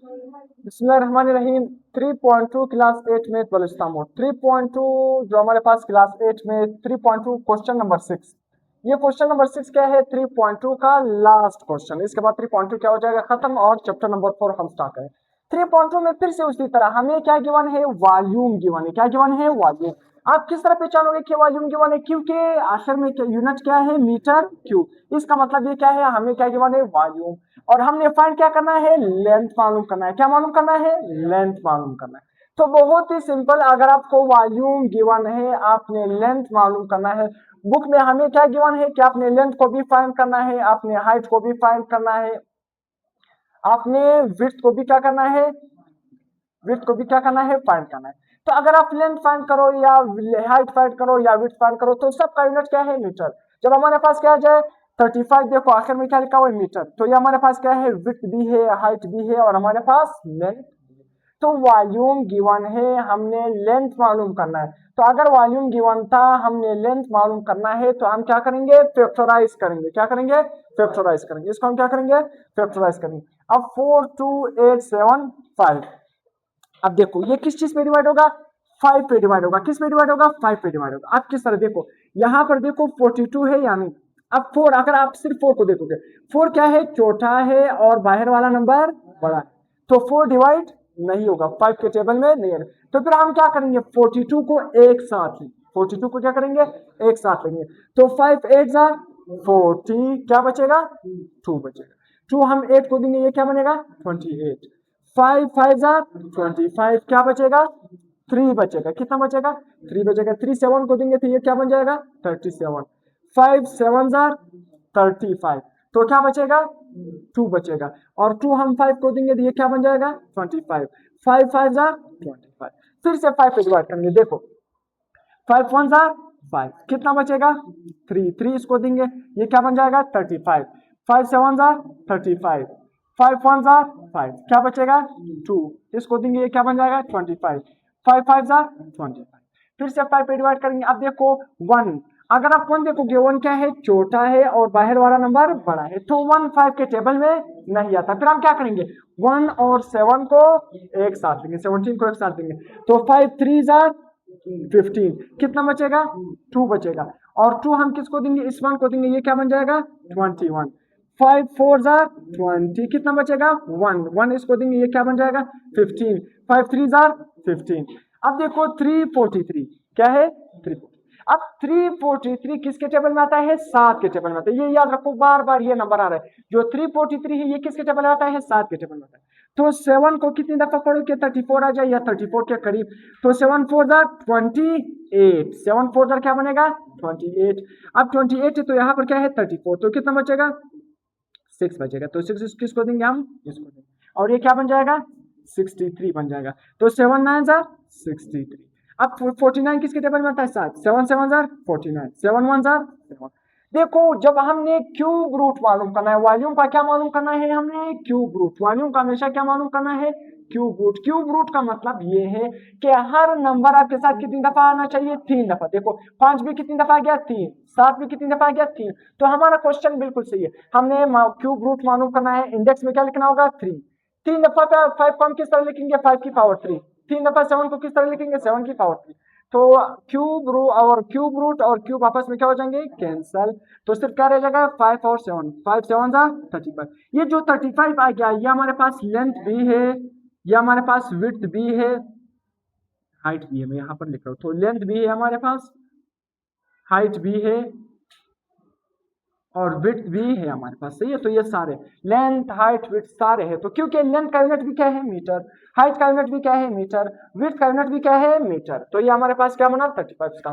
बिस्मिल्लाहिर्रहमानिर्रहीम। 3.2 क्लास 8 में बलुचिस्तान मोड 3.2 जो हमारे पास क्लास 8 में 3.2 क्वेश्चन नंबर 6। ये क्वेश्चन नंबर 6 क्या है? 3.2 का लास्ट क्वेश्चन। इसके बाद 3.2 क्या हो जाएगा? खत्म और चैप्टर नंबर 4 हम स्टार्ट करें। 3.2 में फिर से उसी तरह हमें क्या गिवन है? वॉल्यूम गिवन है। क्या गिवन है? वॉल्यूम। आप किस तरह पहचानोगे कि वॉल्यूम गिवन है? क्योंकि आखिर में यूनिट क्या है? Metre cube. इसका मतलब ये क्या है? हमें क्या गिवन है? वॉल्यूम। और हमने फाइंड क्या करना है? लेंथ मालूम करना है। क्या मालूम करना है? लेंथ मालूम करना है। तो बहुत ही सिंपल, अगर आपको वॉल्यूम गिवन है, आपने लेंथ मालूम करना है। बुक में हमें क्या गिवन है कि आपने लेंथ को भी फाइंड करना है, आपने हाइट को भी फाइंड करना है, आपने विड्थ को भी क्या करना है? विड्थ को भी क्या करना है? फाइंड करना है। तो अगर आप लेंथ फाइंड करो या हाइट फाइंड करो या विड्थ फाइंड करो तो सबका यूनिट क्या है? मीटर। जब हमारे पास क्या आ जाए 35, देखो आखिर में क्या लिखा हुआ है? मीटर। तो ये हमारे पास क्या है? विड्थ भी है, हाइट भी है और हमारे पास लेंथ। तो वॉल्यूम गिवन है, हमने लेंथ मालूम करना है। तो अगर वॉल्यूम गिवन था, हमने लेंथ मालूम करना है, तो हम क्या करेंगे? फैक्टराइज करेंगे। क्या करेंगे? फैक्टराइज करेंगे। इसको हम क्या करेंगे? फैक्टराइज करेंगे। अब 4 2 8 7 5। अब देखो ये किस चीज पे डिवाइड होगा? 5 पे डिवाइड होगा। किस पे डिवाइड होगा? 5 पे डिवाइड होगा। अब किस तरह देखो, यहां पर देखो 42 है यानी, अब 4, अगर आप सिर्फ 4 को देखोगे, 4 क्या है? छोटा है और बाहर वाला नंबर बड़ा है, तो 4 डिवाइड नहीं होगा, 5 के टेबल में नहीं है। तो फिर हम क्या करेंगे? 42 को एक साथ ही, 42 को क्या करेंगे? एक साथ लेंगे। तो 5 8 जा 40, क्या बचेगा? 2 बचेगा। 2 हम 8 को देंगे, ये क्या बनेगा? 28। 5 5 जा 25, क्या बचेगा? 3 बचेगा। कितना बचेगा? 3 बचेगा। 3 7 को देंगे तो ये क्या बन जाएगा? 37। 5 7 जा 35, तो क्या बचेगा? 2 बचेगा। और 2 हम 5 को देंगे तो ये क्या बन जाएगा? 25। 5 5 जा 25। फिर से 5 पे डिवाइड करेंगे। देखो 5 1 जा 5, कितना बचेगा? 3 3 इसको देंगे, ये क्या बन जाएगा? 35। 5 7 जा 35। 5 1 जा 5, क्या बचेगा? 2, इसको देंगे, ये क्या बन जाएगा? 25। 5 5 जा 25। फिर से 5 पे डिवाइड करेंगे। अब देखो 1, अगर आप 1 देखोगे, 1 क्या है? छोटा है और बाहर वाला नंबर बड़ा है, तो 1 5 के टेबल में नहीं आता। फिर हम क्या करेंगे? 1 और 7 को एक साथ लेंगे, 17 को एक साथ लेंगे, तो 5 3 जा 15, कितना बचेगा? 2 बचेगा। और 2 हम किसको देंगे? इस 1 को देंगे, ये क्या बन जाएगा? 21। 5 4 जा 20, कितना बचेगा? 1 1 इसको देंगे, ये क्या बन जाएगा? 15। 5 3 जा 15। अब देखो 343, क्या है? 3। अब 343 किसके टेबल में आता है? 7 के टेबल में आता है। ये याद रखो, बार बार ये नंबर आ रहा है। जो 343 है ये किसके टेबल में आता है? 7 के टेबल में आता है। तो 7 को कितनी दफा पढ़ो कि 34 आ जाए या 34 के करीब। तो 7 4 जा 28, 7 4 जा क्या बनेगा? 28। अब 28 है तो यहाँ पर क्या है? 34, तो कितना बचेगा? 6 बचेगा। तो 6 किसको देंगे? हम इसको देंगे, और ये क्या बन जाएगा? 63 बन जाएगा। तो 7 9 जा 63। अब 49 किसके टेबल में आता है? 7 7 7 जा 49, 7 1 जा 7। देखो जब हमने क्यूब रूट मालूम करना है, वॉल्यूम का क्या मालूम करना है? हमने क्यूब रूट। वॉल्यूम का हमेशा क्या मालूम करना है? Cube root. क्यूब रूट का मतलब ये है कि हर नंबर आपके साथ कितनी दफा आना चाहिए? 3 दफा। देखो 5 भी कितनी दफा गया? 3। 7 भी कितनी दफा गया? 3। तो हमारा क्वेश्चन बिल्कुल सही है। हमने क्यूब रूट मालूम करना है, इंडेक्स में क्या लिखना होगा? 3। 3 दफा का 5 को हम किस तरह लिखेंगे? 5 की पावर 3। 3 दफा 7 को किस तरह लिखेंगे? 7 की पावर 3। तो क्यूब रूट और क्यूब आपस में क्या हो जाएंगे? कैंसल। तो सिर्फ क्या रह जाएगा? 5 और 7, 5 7 जा 35। ये जो 35 आ गया, ये हमारे पास लेंथ भी है, ये हमारे पास विड्थ भी है, हाइट भी है। मैं यहां पर लिख रहा हूं, तो लेंथ भी है हमारे पास, हाइट भी है और विड्थ भी है हमारे पास। सही है। तो ये सारे लेंथ हाइट विड्थ सारे हैं। तो क्योंकि लेंथ का यूनिट भी क्या है? मीटर। हाइट का यूनिट भी क्या है? मीटर। विड्थ का यूनिट भी क्या है? मीटर। तो ये हमारे पास क्या बना? 35 का